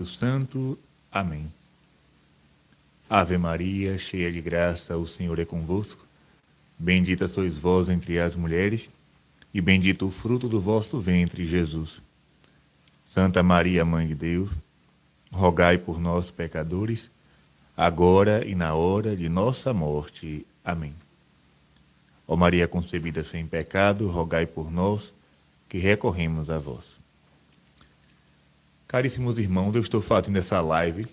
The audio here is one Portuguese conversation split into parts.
Espírito Santo. Amém. Ave Maria, cheia de graça, o Senhor é convosco. Bendita sois vós entre as mulheres, e bendito o fruto do vosso ventre, Jesus. Santa Maria, Mãe de Deus, rogai por nós, pecadores, agora e na hora de nossa morte. Amém. Ó Maria concebida sem pecado, rogai por nós, que recorremos a vós. Caríssimos irmãos, eu estou fazendo essa live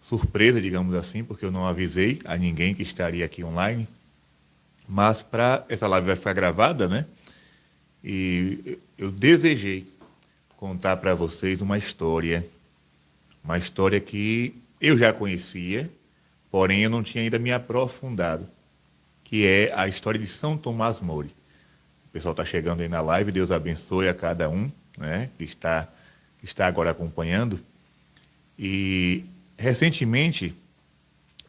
surpresa, digamos assim, porque eu não avisei a ninguém que estaria aqui online, mas essa live vai ficar gravada, né? E eu desejei contar para vocês uma história que eu já conhecia, porém eu não tinha ainda me aprofundado, que é a história de São Tomás Mori. O pessoal está chegando aí na live, Deus abençoe a cada um, né, que está agora acompanhando. E recentemente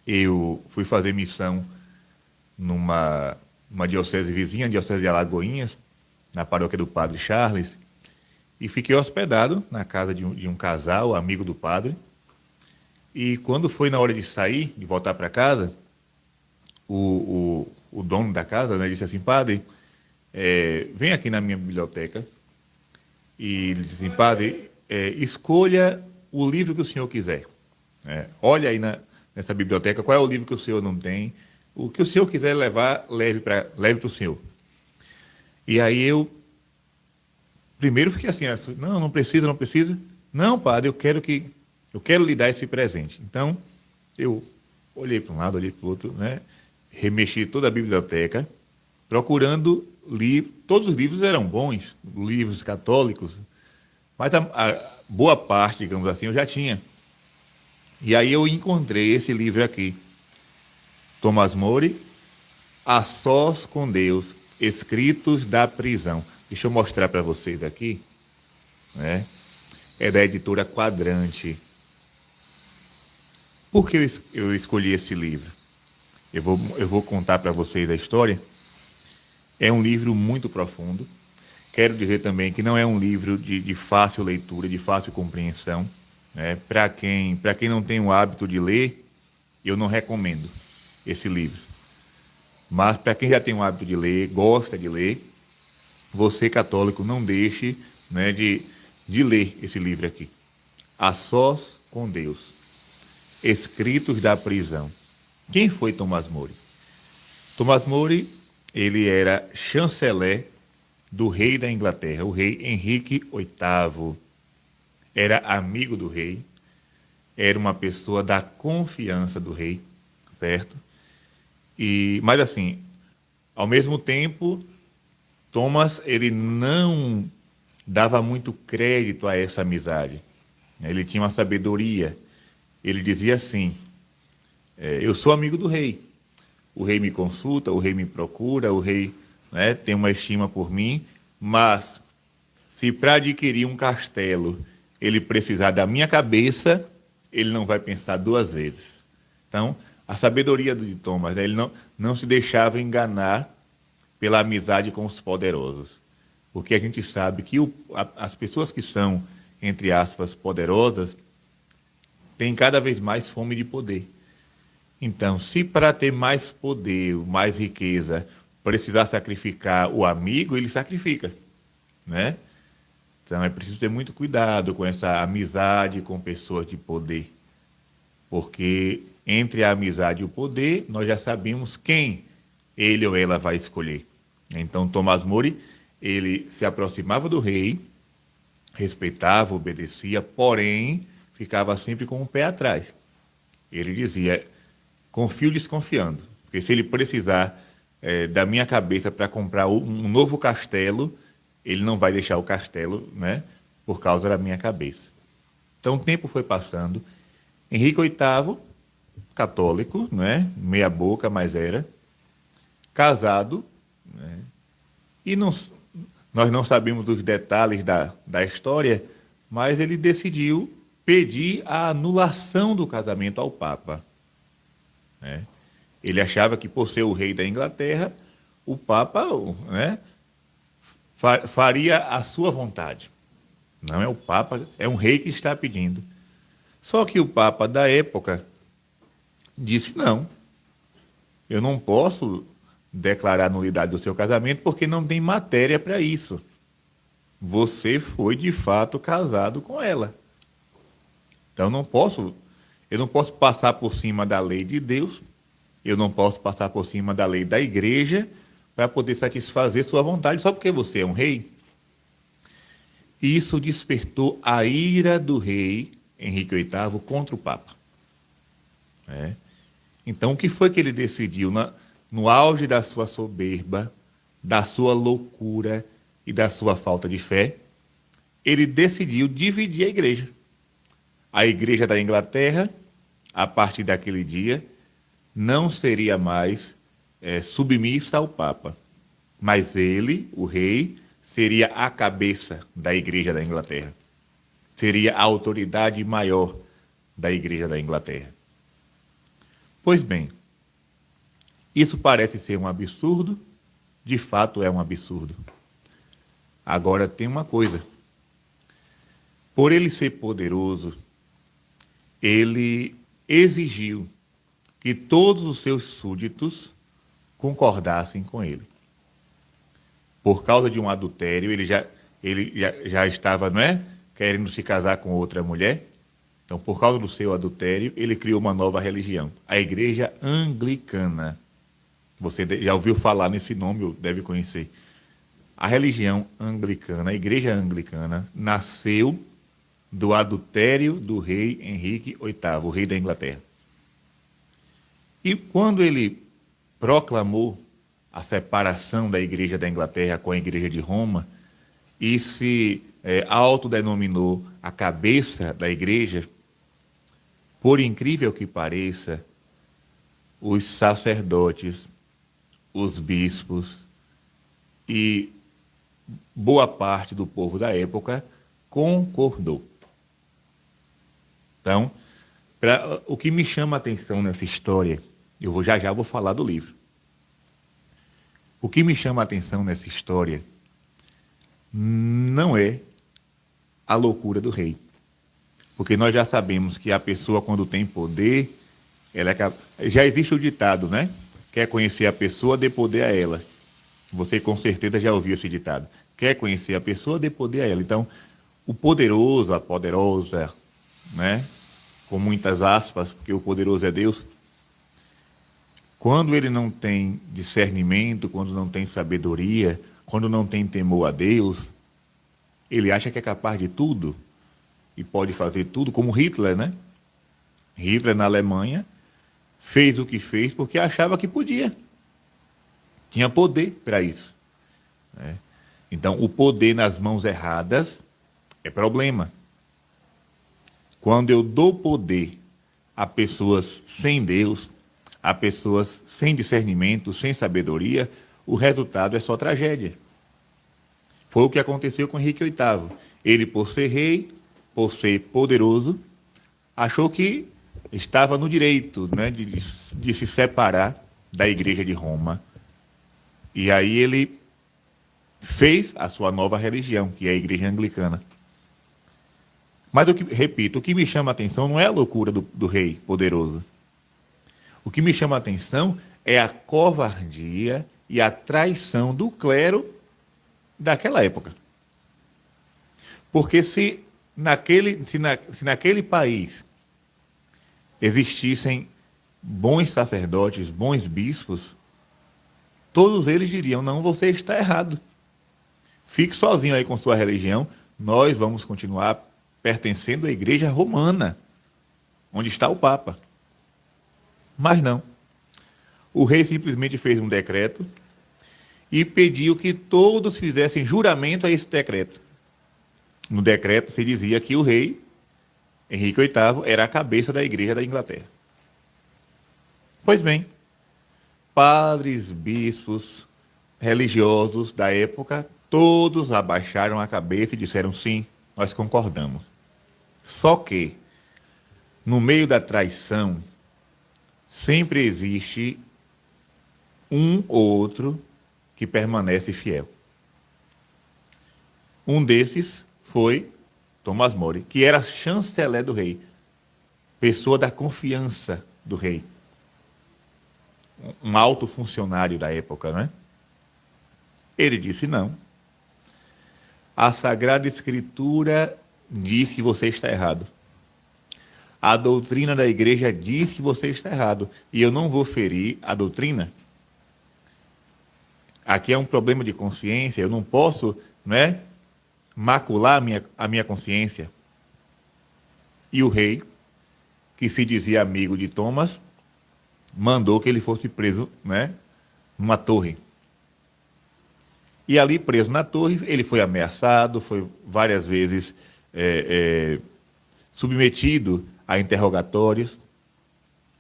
eu fui fazer missão numa diocese vizinha, a diocese de Alagoinhas, na paróquia do Padre Charles, e fiquei hospedado na casa de um casal, amigo do padre. E quando foi na hora de sair, de voltar para casa, o dono da casa, né, disse assim: padre, vem aqui na minha biblioteca. E ele disse assim: padre, escolha o livro que o senhor quiser. Olha aí nessa biblioteca, qual é o livro que o senhor não tem. O que o senhor quiser levar, leve para o senhor. E aí eu primeiro fiquei assim: não precisa. Não, padre, eu quero lhe dar esse presente. Então, eu olhei para um lado, olhei para o outro, né? Remexi toda a biblioteca, procurando livros. Todos os livros eram bons, livros católicos, mas a boa parte, digamos assim, eu já tinha. E aí eu encontrei esse livro aqui, Tomás Mori, A Sós com Deus, Escritos da Prisão. Deixa eu mostrar para vocês aqui, né? É da editora Quadrante. Por que eu escolhi esse livro? Eu vou contar para vocês a história. É um livro muito profundo. Quero dizer também que não é um livro de fácil leitura, de fácil compreensão. Né? Para quem não tem o hábito de ler, eu não recomendo esse livro. Mas para quem já tem o hábito de ler, gosta de ler, você católico, não deixe, né, de ler esse livro aqui. A Sós com Deus, Escritos da Prisão. Quem foi Tomás Mori? Tomás Mori, ele era chanceler do rei da Inglaterra, o rei Henrique VIII. Era amigo do rei, era uma pessoa da confiança do rei, certo? Mas assim, ao mesmo tempo, Thomas, ele não dava muito crédito a essa amizade. Ele tinha uma sabedoria. Ele dizia assim: eu sou amigo do rei. O rei me consulta, o rei me procura, o rei, né, tem uma estima por mim, mas se para adquirir um castelo ele precisar da minha cabeça, ele não vai pensar duas vezes. Então, a sabedoria de Thomas, né, ele não se deixava enganar pela amizade com os poderosos. Porque a gente sabe que as pessoas que são, entre aspas, poderosas, têm cada vez mais fome de poder. Então, se para ter mais poder, mais riqueza, precisar sacrificar o amigo, ele sacrifica, né? Então, é preciso ter muito cuidado com essa amizade com pessoas de poder. Porque entre a amizade e o poder, nós já sabemos quem ele ou ela vai escolher. Então, Tomás Mori, ele se aproximava do rei, respeitava, obedecia, porém, ficava sempre com o pé atrás. Ele dizia: confio desconfiando, porque se ele precisar da minha cabeça para comprar um novo castelo, ele não vai deixar o castelo, né, por causa da minha cabeça. Então, o tempo foi passando. Henrique VIII, católico, né, meia boca, mas era, casado, né, e nós não sabemos os detalhes da história, mas ele decidiu pedir a anulação do casamento ao Papa. Né? Ele achava que, por ser o rei da Inglaterra, o Papa, né, faria a sua vontade. Não é o Papa, é um rei que está pedindo. Só que o Papa da época disse: não, eu não posso declarar a nulidade do seu casamento porque não tem matéria para isso. Você foi de fato casado com ela. Então eu não posso passar por cima da lei de Deus, eu não posso passar por cima da lei da igreja para poder satisfazer sua vontade só porque você é um rei. E isso despertou a ira do rei Henrique VIII contra o Papa. É. Então, o que foi que ele decidiu no auge da sua soberba, da sua loucura e da sua falta de fé? Ele decidiu dividir a igreja. A igreja da Inglaterra, a partir daquele dia, não seria mais submissa ao Papa. Mas ele, o rei, seria a cabeça da igreja da Inglaterra. Seria a autoridade maior da igreja da Inglaterra. Pois bem, isso parece ser um absurdo, de fato é um absurdo. Agora tem uma coisa. Por ele ser poderoso, ele exigiu que todos os seus súditos concordassem com ele. Por causa de um adultério, ele já estava, não é, querendo se casar com outra mulher. Então, por causa do seu adultério, ele criou uma nova religião, a Igreja Anglicana. Você já ouviu falar nesse nome, ou deve conhecer. A religião anglicana, a Igreja Anglicana, nasceu do adultério do rei Henrique VIII, o rei da Inglaterra. E quando ele proclamou a separação da Igreja da Inglaterra com a Igreja de Roma e se autodenominou a cabeça da Igreja, por incrível que pareça, os sacerdotes, os bispos e boa parte do povo da época concordou. Então, o que me chama a atenção nessa história, já vou falar do livro. O que me chama a atenção nessa história não é a loucura do rei. Porque nós já sabemos que a pessoa, quando tem poder, já existe o ditado, né? Quer conhecer a pessoa, dê poder a ela. Você com certeza já ouviu esse ditado. Quer conhecer a pessoa, dê poder a ela. Então, o poderoso, a poderosa, né? Com muitas aspas, porque o poderoso é Deus. Quando ele não tem discernimento, quando não tem sabedoria, quando não tem temor a Deus, ele acha que é capaz de tudo e pode fazer tudo, como Hitler, né? Hitler, na Alemanha, fez o que fez porque achava que podia. Tinha poder para isso. Né? Então, o poder nas mãos erradas é problema. Quando eu dou poder a pessoas sem Deus, a pessoas sem discernimento, sem sabedoria, o resultado é só tragédia. Foi o que aconteceu com Henrique VIII. Ele, por ser rei, por ser poderoso, achou que estava no direito, né, de se separar da Igreja de Roma. E aí ele fez a sua nova religião, que é a Igreja Anglicana. Mas, repito, o que me chama a atenção não é a loucura do rei poderoso. O que me chama a atenção é a covardia e a traição do clero daquela época. Porque se naquele país existissem bons sacerdotes, bons bispos, todos eles diriam: não, você está errado. Fique sozinho aí com sua religião, nós vamos continuar pertencendo à Igreja Romana, onde está o Papa. Mas não. O rei simplesmente fez um decreto e pediu que todos fizessem juramento a esse decreto. No decreto se dizia que o rei, Henrique VIII, era a cabeça da Igreja da Inglaterra. Pois bem, padres, bispos, religiosos da época, todos abaixaram a cabeça e disseram: sim, nós concordamos. Só que, no meio da traição, sempre existe um ou outro que permanece fiel. Um desses foi Thomas More, que era chanceler do rei, pessoa da confiança do rei, um alto funcionário da época, né? Ele disse: não, a Sagrada Escritura diz que você está errado. A doutrina da igreja diz que você está errado. E eu não vou ferir a doutrina. Aqui é um problema de consciência. Eu não posso, né, macular a minha consciência. E o rei, que se dizia amigo de Thomas, mandou que ele fosse preso, né, numa torre. E ali, preso na torre, ele foi ameaçado, foi várias vezes submetido a interrogatórios,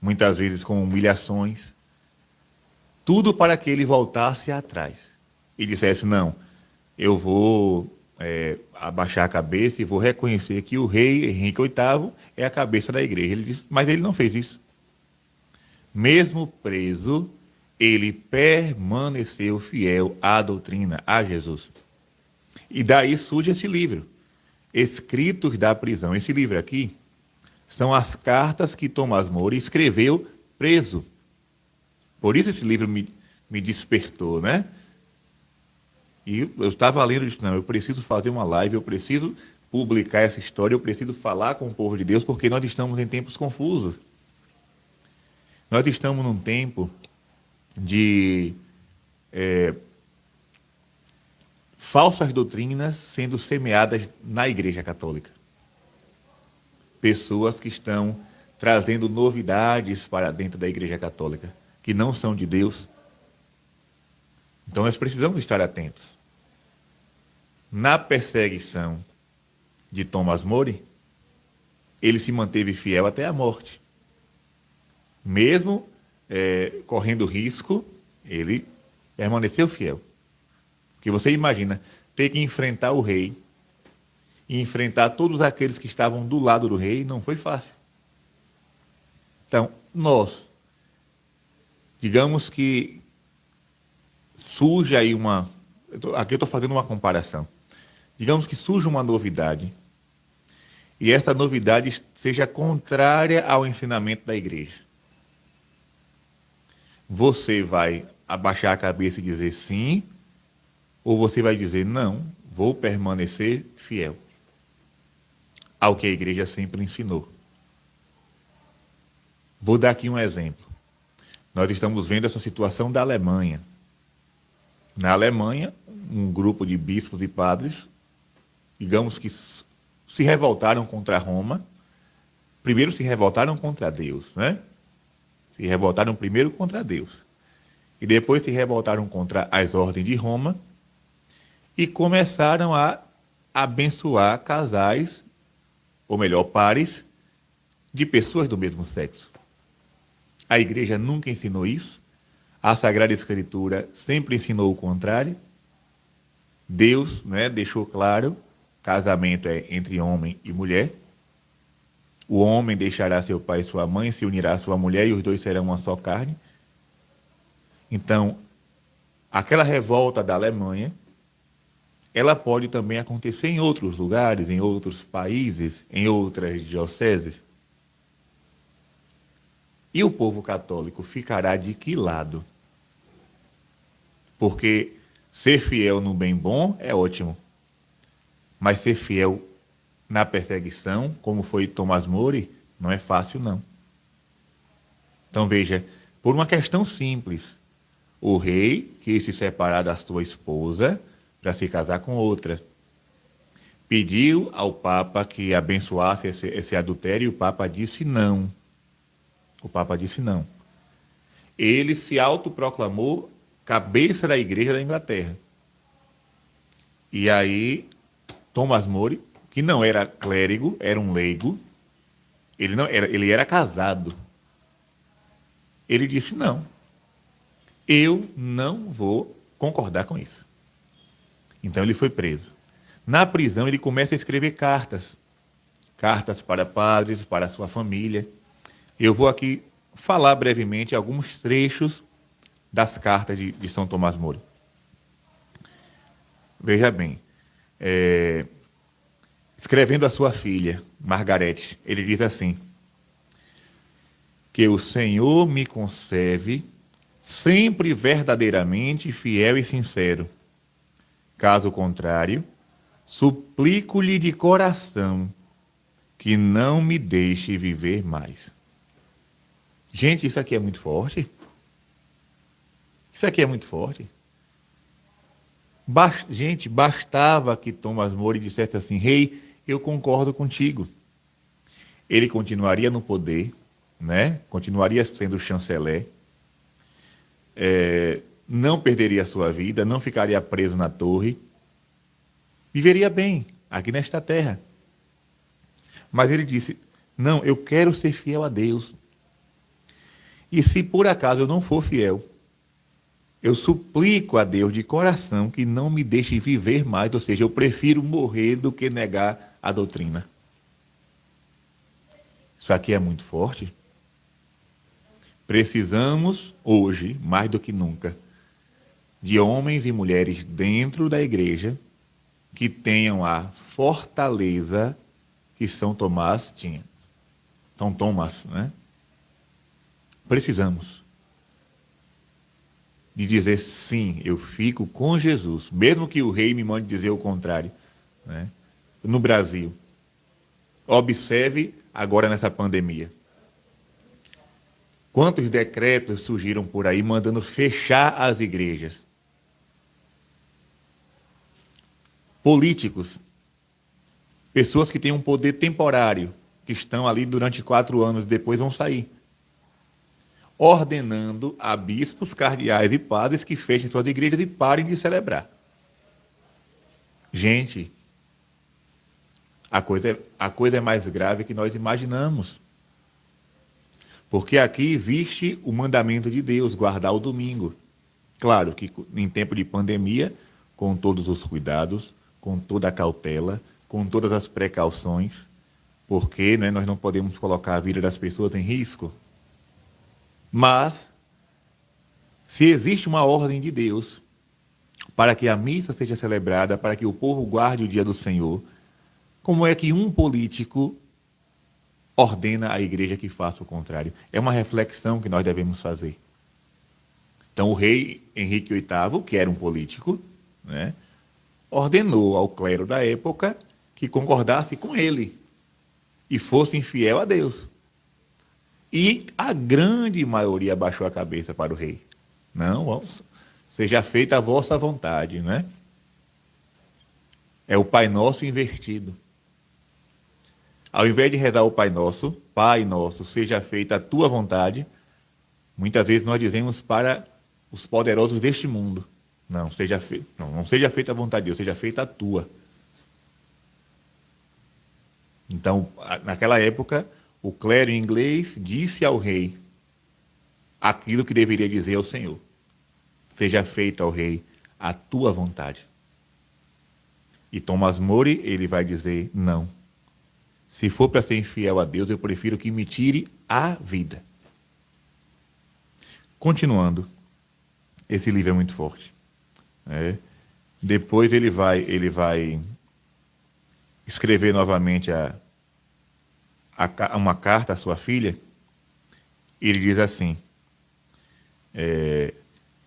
muitas vezes com humilhações, tudo para que ele voltasse atrás e dissesse: não, eu vou abaixar a cabeça e vou reconhecer que o rei Henrique VIII é a cabeça da igreja. Ele disse, mas ele não fez isso. Mesmo preso, ele permaneceu fiel à doutrina, a Jesus. E daí surge esse livro, Escritos da Prisão. Esse livro aqui são as cartas que Thomas More escreveu preso. Por isso esse livro me despertou, né? E eu estava lendo e disse: não, eu preciso fazer uma live, eu preciso publicar essa história, eu preciso falar com o povo de Deus, porque nós estamos em tempos confusos. Nós estamos num tempo de falsas doutrinas sendo semeadas na Igreja Católica. Pessoas que estão trazendo novidades para dentro da Igreja Católica, que não são de Deus. Então nós precisamos estar atentos. Na perseguição de Thomas More, ele se manteve fiel até a morte. Mesmo correndo risco, ele permaneceu fiel. Porque você imagina ter que enfrentar o rei e enfrentar todos aqueles que estavam do lado do rei, não foi fácil. Então, nós, digamos que surge aí aqui eu estou fazendo uma comparação. Digamos que surge uma novidade e essa novidade seja contrária ao ensinamento da igreja. Você vai abaixar a cabeça e dizer sim, ou você vai dizer não, vou permanecer fiel ao que a igreja sempre ensinou. Vou dar aqui um exemplo. Nós estamos vendo essa situação da Alemanha. Na Alemanha, um grupo de bispos e padres, digamos que se revoltaram contra Roma. Primeiro se revoltaram contra Deus, né? Se revoltaram primeiro contra Deus. E depois se revoltaram contra as ordens de Roma e começaram a abençoar casais, ou melhor, pares, de pessoas do mesmo sexo. A igreja nunca ensinou isso. A Sagrada Escritura sempre ensinou o contrário. Deus, né, deixou claro, casamento é entre homem e mulher. O homem deixará seu pai e sua mãe, se unirá à sua mulher e os dois serão uma só carne. Então, aquela revolta da Alemanha, ela pode também acontecer em outros lugares, em outros países, em outras dioceses. E o povo católico ficará de que lado? Porque ser fiel no bem bom é ótimo, mas ser fiel na perseguição, como foi Thomas More, não é fácil, não. Então veja, por uma questão simples, o rei quis se separar da sua esposa para se casar com outra. Pediu ao Papa que abençoasse esse adultério e o Papa disse não. O Papa disse não. Ele se autoproclamou cabeça da igreja da Inglaterra. E aí, Thomas More, que não era clérigo, era um leigo, ele era casado. Ele disse, não, eu não vou concordar com isso. Então ele foi preso. Na prisão ele começa a escrever cartas. Cartas para padres, para a sua família. Eu vou aqui falar brevemente alguns trechos das cartas de São Tomás More. Veja bem, escrevendo a sua filha, Margarete, ele diz assim: que o Senhor me conserve sempre verdadeiramente fiel e sincero. Caso contrário, suplico-lhe de coração que não me deixe viver mais. Gente, isso aqui é muito forte. Isso aqui é muito forte. Gente, bastava que Thomas More dissesse assim: Rei, eu concordo contigo. Ele continuaria no poder, né? Continuaria sendo chanceler, não perderia a sua vida, não ficaria preso na torre, viveria bem aqui nesta terra. Mas ele disse: não, eu quero ser fiel a Deus. E se por acaso eu não for fiel, eu suplico a Deus de coração que não me deixe viver mais, ou seja, eu prefiro morrer do que negar a doutrina. Isso aqui é muito forte. Precisamos, hoje, mais do que nunca, de homens e mulheres dentro da igreja que tenham a fortaleza que São Tomás tinha. São Tomás, né? Precisamos de dizer sim, eu fico com Jesus, mesmo que o rei me mande dizer o contrário, né? No Brasil, observe agora nessa pandemia. Quantos decretos surgiram por aí mandando fechar as igrejas? Políticos, pessoas que têm um poder temporário, que estão ali durante 4 anos, depois vão sair, ordenando a bispos, cardeais e padres que fechem suas igrejas e parem de celebrar. Gente, a coisa é mais grave que nós imaginamos. Porque aqui existe o mandamento de Deus, guardar o domingo. Claro que em tempo de pandemia, com todos os cuidados, com toda a cautela, com todas as precauções, porque, né, nós não podemos colocar a vida das pessoas em risco. Mas, se existe uma ordem de Deus para que a missa seja celebrada, para que o povo guarde o dia do Senhor, como é que um político ordena a igreja que faça o contrário? É uma reflexão que nós devemos fazer. Então, o rei Henrique VIII, que era um político, né, ordenou ao clero da época que concordasse com ele e fosse infiel a Deus. E a grande maioria baixou a cabeça para o rei. Não, seja feita a vossa vontade, né? É o Pai Nosso invertido. Ao invés de rezar o Pai Nosso, seja feita a tua vontade, muitas vezes nós dizemos para os poderosos deste mundo: não seja feita a vontade de Deus, seja feita a tua. Então, naquela época, o clero inglês disse ao rei aquilo que deveria dizer ao Senhor: seja feita ao rei a tua vontade. E Thomas More, ele vai dizer: não. Se for para ser infiel a Deus, eu prefiro que me tire a vida. Continuando, esse livro é muito forte. Depois ele vai escrever novamente uma carta à sua filha. Ele diz assim: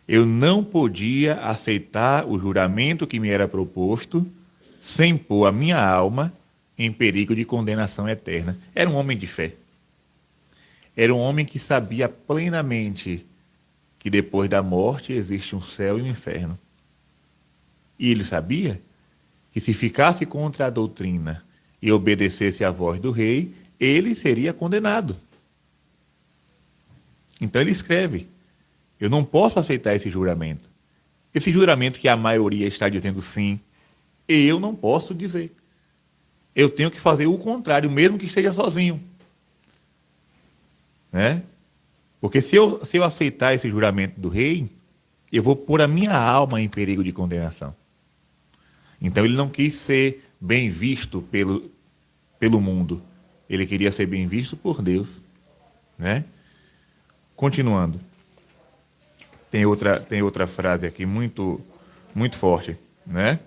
eu não podia aceitar o juramento que me era proposto sem pôr a minha alma em perigo de condenação eterna. Era um homem de fé. Era um homem que sabia plenamente que depois da morte existe um céu e um inferno. E ele sabia que se ficasse contra a doutrina e obedecesse à voz do rei, ele seria condenado. Então ele escreve: eu não posso aceitar esse juramento. Esse juramento que a maioria está dizendo sim, eu não posso dizer. Eu tenho que fazer o contrário, mesmo que esteja sozinho. Né? Porque se eu aceitar esse juramento do rei, eu vou pôr a minha alma em perigo de condenação. Então ele não quis ser bem visto pelo mundo. Ele queria ser bem visto por Deus. Né? Continuando. Tem outra frase aqui muito, muito forte. Né?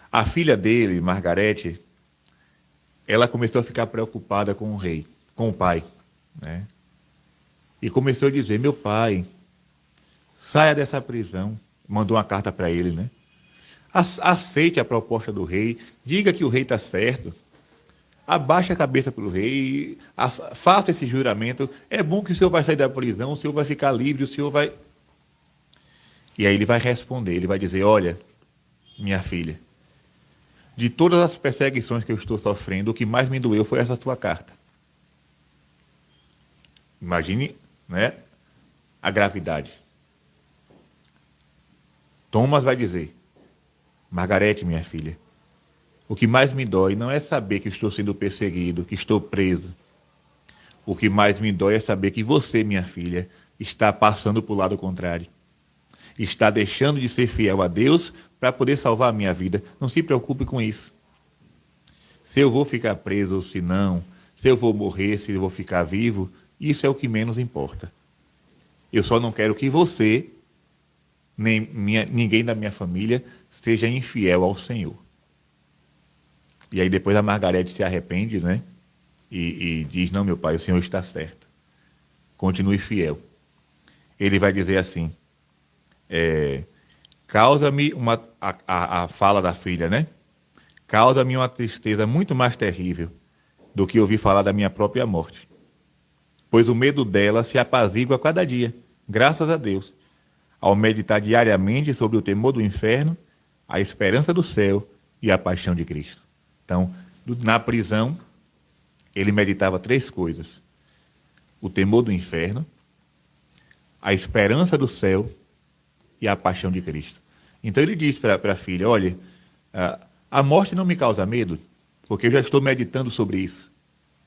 A filha dele, Margarete, ela começou a ficar preocupada com o rei, com o pai, né? E começou a dizer: meu pai, saia dessa prisão. Mandou uma carta para ele, né? Aceite a proposta do rei, diga que o rei está certo, abaixe a cabeça para o rei, faça esse juramento. É bom que o senhor vai sair da prisão, o senhor vai ficar livre, o senhor vai. E aí ele vai responder, ele vai dizer: olha, minha filha, de todas as perseguições que eu estou sofrendo, o que mais me doeu foi essa sua carta. Imagine, né, a gravidade. Thomas vai dizer: Margarete, minha filha, o que mais me dói não é saber que estou sendo perseguido, que estou preso. O que mais me dói é saber que você, minha filha, está passando para o lado contrário. Está deixando de ser fiel a Deus para poder salvar a minha vida. Não se preocupe com isso. Se eu vou ficar preso ou se não, se eu vou morrer, se eu vou ficar vivo, isso é o que menos importa. Eu só não quero que você, nem ninguém da minha família, seja infiel ao Senhor. E aí depois a Margarete se arrepende, né? E diz: não, meu pai, o Senhor está certo. Continue fiel. Ele vai dizer assim: causa-me a fala da filha, né? Causa-me uma tristeza muito mais terrível do que ouvir falar da minha própria morte. Pois o medo dela se apazigua a cada dia, graças a Deus, ao meditar diariamente sobre o temor do inferno, a esperança do céu e a paixão de Cristo. Então, na prisão, ele meditava 3 coisas: o temor do inferno, a esperança do céu e a paixão de Cristo. Então ele disse para a filha: olha, a morte não me causa medo, porque eu já estou meditando sobre isso,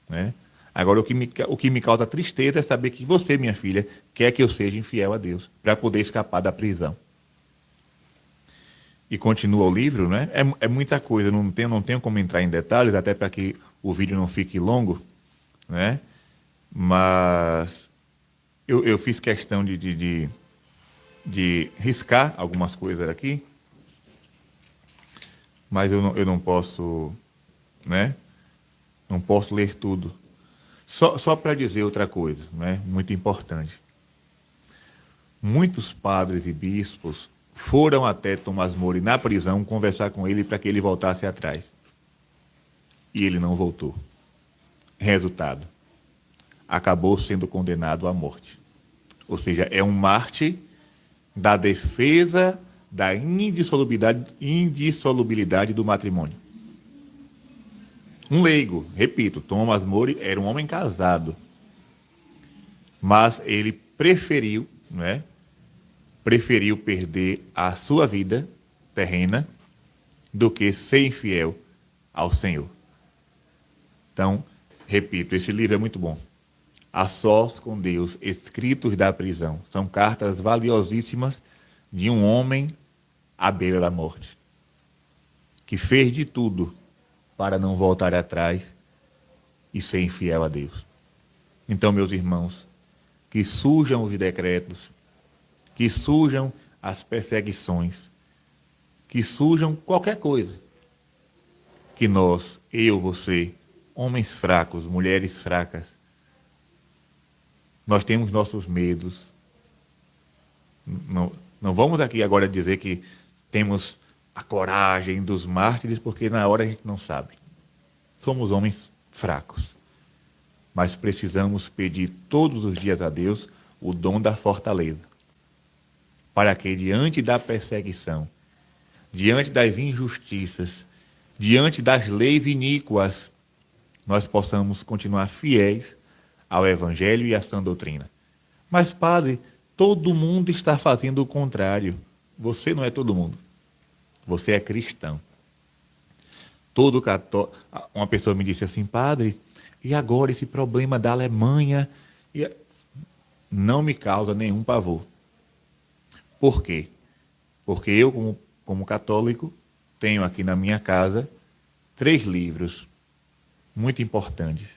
né? Agora, o que me causa tristeza é saber que você, minha filha, quer que eu seja infiel a Deus, para poder escapar da prisão. E continua o livro, né? É muita coisa, não tenho como entrar em detalhes, até para que o vídeo não fique longo, né? Mas eu fiz questão de riscar algumas coisas aqui, mas eu não posso, né? Não posso ler tudo. Só para dizer outra coisa, né? Muito importante. Muitos padres e bispos foram até Tomás Mori na prisão conversar com ele para que ele voltasse atrás. E ele não voltou. Resultado: acabou sendo condenado à morte. Ou seja, é um mártir da defesa da indissolubilidade do matrimônio. Um leigo, repito, Tomás Mori era um homem casado, mas ele preferiu, né, preferiu perder a sua vida terrena do que ser infiel ao Senhor. Então, repito, esse livro é muito bom. A Sós com Deus, Escritos da Prisão. São cartas valiosíssimas de um homem à beira da morte, que fez de tudo para não voltar atrás e ser infiel a Deus. Então, meus irmãos, que surjam os decretos, que surjam as perseguições, que surjam qualquer coisa, que nós, eu, você, homens fracos, mulheres fracas, nós temos nossos medos. Não vamos aqui agora dizer que temos a coragem dos mártires, porque na hora a gente não sabe. Somos homens fracos. Mas precisamos pedir todos os dias a Deus o dom da fortaleza, para que diante da perseguição, diante das injustiças, diante das leis iníquas, nós possamos continuar fiéis ao Evangelho e à sã doutrina. Mas, padre, todo mundo está fazendo o contrário. Você não é todo mundo. Você é cristão. Todo católico. Uma pessoa me disse assim: padre, e agora esse problema da Alemanha? Não me causa nenhum pavor. Por quê? Porque eu, como católico, tenho aqui na minha casa 3 livros muito importantes.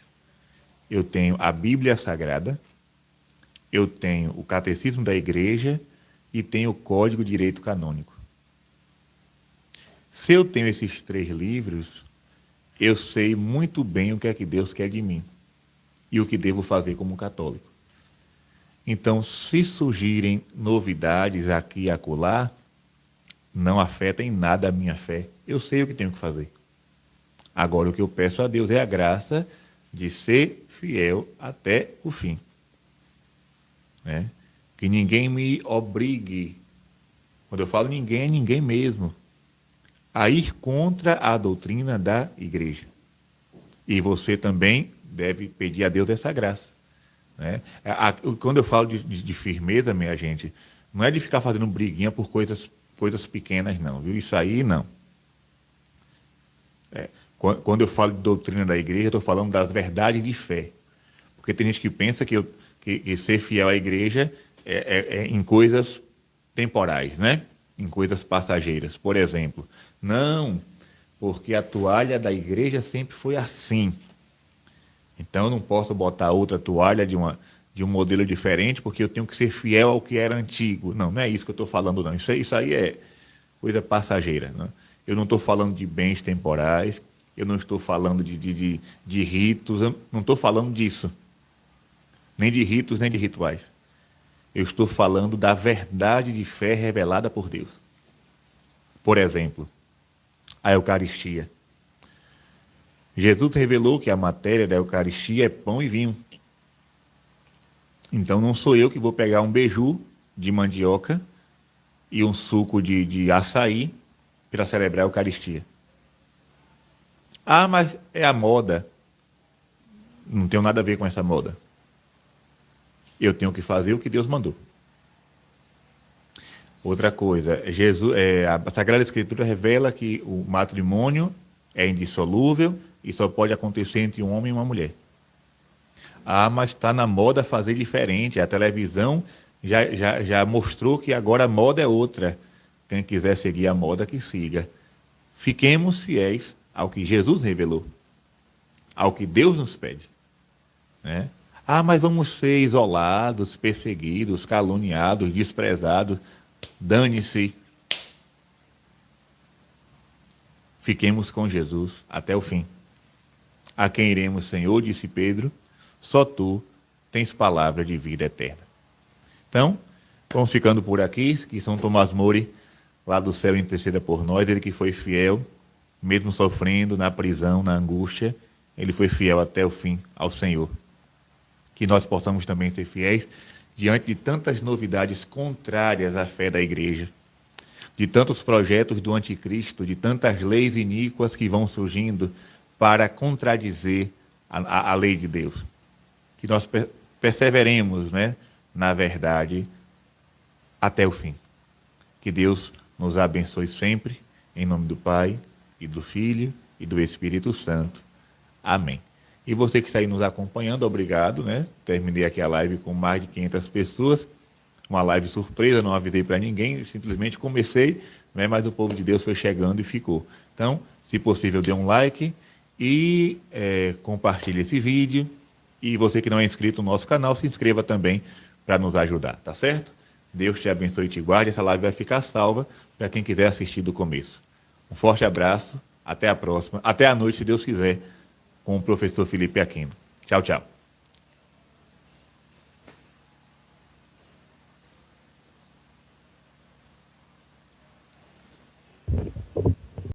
Eu tenho a Bíblia Sagrada, eu tenho o Catecismo da Igreja e tenho o Código de Direito Canônico. Se eu tenho esses 3 livros, eu sei muito bem o que é que Deus quer de mim e o que devo fazer como católico. Então, se surgirem novidades aqui e acolá, não afeta em nada a minha fé. Eu sei o que tenho que fazer. Agora, o que eu peço a Deus é a graça de ser fiel até o fim. Né? Que ninguém me obrigue, quando eu falo ninguém, é ninguém mesmo, a ir contra a doutrina da igreja. E você também deve pedir a Deus essa graça. Né? Quando eu falo de firmeza, minha gente, não é de ficar fazendo briguinha por coisas pequenas, não. Viu? Isso aí, não. Quando eu falo de doutrina da igreja, eu estou falando das verdades de fé. Porque tem gente que pensa que ser fiel à igreja é em coisas temporais, né? Em coisas passageiras. Por exemplo, não, porque a toalha da igreja sempre foi assim. Então eu não posso botar outra toalha de um modelo diferente porque eu tenho que ser fiel ao que era antigo. Não, não é isso que eu estou falando, não. Isso aí é coisa passageira. Né? Eu não estou falando de bens temporais, eu não estou falando de ritos, eu não estou falando disso. Nem de ritos, nem de rituais. Eu estou falando da verdade de fé revelada por Deus. Por exemplo, a Eucaristia. Jesus revelou que a matéria da Eucaristia é pão e vinho. Então não sou eu que vou pegar um beiju de mandioca e um suco de açaí para celebrar a Eucaristia. Ah, mas é a moda. Não tenho nada a ver com essa moda. Eu tenho que fazer o que Deus mandou. Outra coisa, a Sagrada Escritura revela que o matrimônio é indissolúvel e só pode acontecer entre um homem e uma mulher. Ah, mas está na moda fazer diferente. A televisão já mostrou que agora a moda é outra. Quem quiser seguir a moda, que siga. Fiquemos fiéis ao que Jesus revelou, ao que Deus nos pede. Né? Ah, mas vamos ser isolados, perseguidos, caluniados, desprezados. Dane-se. Fiquemos com Jesus até o fim. A quem iremos, Senhor, disse Pedro, só tu tens palavra de vida eterna. Então, vamos ficando por aqui, que São Tomás Mori, lá do céu, interceda por nós, ele que foi fiel, mesmo sofrendo na prisão, na angústia, ele foi fiel até o fim ao Senhor. Que nós possamos também ser fiéis diante de tantas novidades contrárias à fé da igreja, de tantos projetos do anticristo, de tantas leis iníquas que vão surgindo para contradizer a lei de Deus. Que nós perseveremos, né, na verdade até o fim. Que Deus nos abençoe sempre, em nome do Pai, e do Filho, e do Espírito Santo. Amém. E você que está aí nos acompanhando, obrigado, né? Terminei aqui a live com mais de 500 pessoas, uma live surpresa, não avisei para ninguém, simplesmente comecei, né? Mas o povo de Deus foi chegando e ficou. Então, se possível, dê um like e compartilhe esse vídeo. E você que não é inscrito no nosso canal, se inscreva também para nos ajudar, tá certo? Deus te abençoe e te guarde, essa live vai ficar salva para quem quiser assistir do começo. Um forte abraço, até a próxima, até a noite, se Deus quiser, com o professor Felipe Aquino. Tchau, tchau.